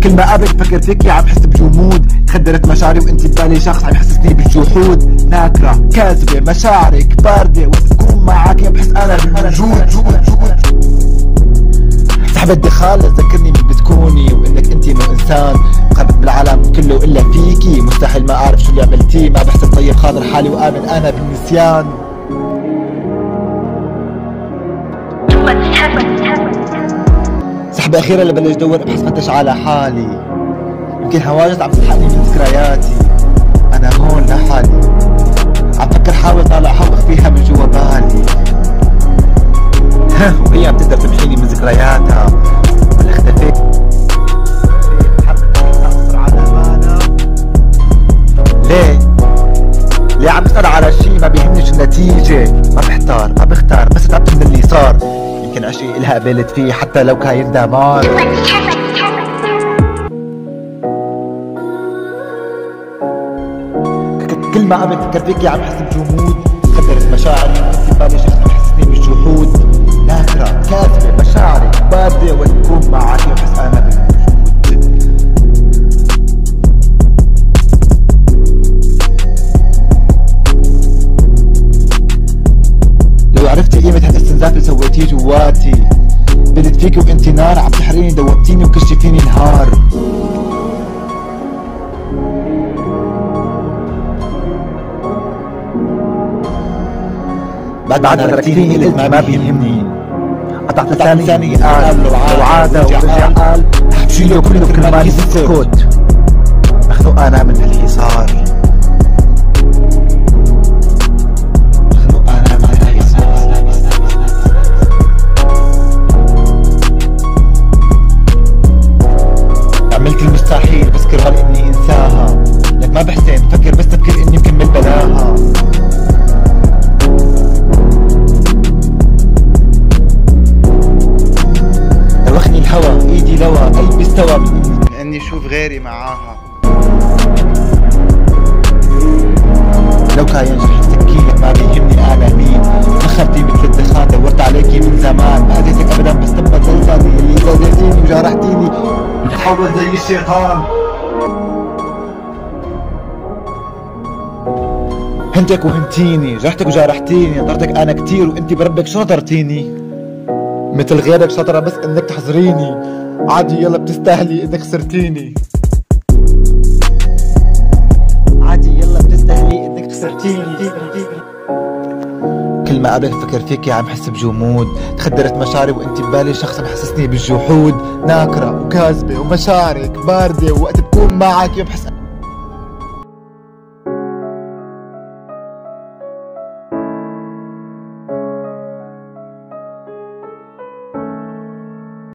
كل ما قابل فكر فيكي عم بحس بجمود، خدرت مشاعري وانتي ببالي شخص عم يحسسني بالجحود، ناكرة كاذبة مشاعرك باردة وتكون معك بحس انا بالوجود. بدي خالص ذكرني من بتكوني وانك انتي مو انسان قابل بالعالم كله الا فيكي، مستحيل ما اعرف شو اللي عملتيه، ما بحسب طيب خاطر حالي وامن انا بالنسيان. سحبة اخيرة لبلش دور بحس فتش على حالي، يمكن هواجس عم تلحقني من ذكرياتي، انا هون لحالي عم فكر حاول طالع حوق فيها من جوا بالي وهي عم تقدر تمحيني من ذكرياتها ولا اختفيت ليه عم بسأل على شي ما بيهمني شو النتيجة، ما بختار بس تعبت من اللي صار، يمكن عشقي إلها قبلت فيه حتى لو كاين دمار. كل ما قبل فكر فيكي عم بحس بجمود، خدرت مشاعري وانتي بالي شخص عم يحسسني بالجحود، ناكرة كاذبة مشاعري باردة وتكون معك بحس انا بالوجود. لو عرفتي قيمة هالاستنزاف اللي سويتيه جواتي، بدت فيكي وانتي نار عم تحرقيني دوبتيني وكشفتيني نهار. بعد ما تركتيني قلت ما بيهمني، قطعت لساني قال لو عاد ورجع قال بشيله كله كرمال يسكت، مخنوق انا من اللي صار، مخنوق انا من اللي صار. عملت المستحيل بس كرمال اني انساها، لك ما بحسن بفكر بس تفكر اني مكمل بلاها. ايدي لوا قلبي استوى من اني اشوف غيري معاها، لو كان ينجح سكينك ما بيهمني انا مين، دخلتي مثل الدخان دورت عليكي من زمان، ما اذيتك ابدا بس تبت لساني اللي زادتيني وجرحتيني بتحول زي الشيطان. هنتك وهنتيني جرحتك وجرحتيني، نطرتك انا كتير وانتي بربك شو نطرتيني، مثل غيرك شطرة بس انك تحضريني، عادي يلا بتستاهلي انك خسرتيني، عادي يلا بتستاهلي انك خسرتيني. كل ما قابل فكر فيكي عم حس بجمود، تخدرت مشاعري وانتي ببالي شخص عم يحسسني بالجحود، ناكرة وكاذبة ومشاعرك باردة ووقت بكون معك بحس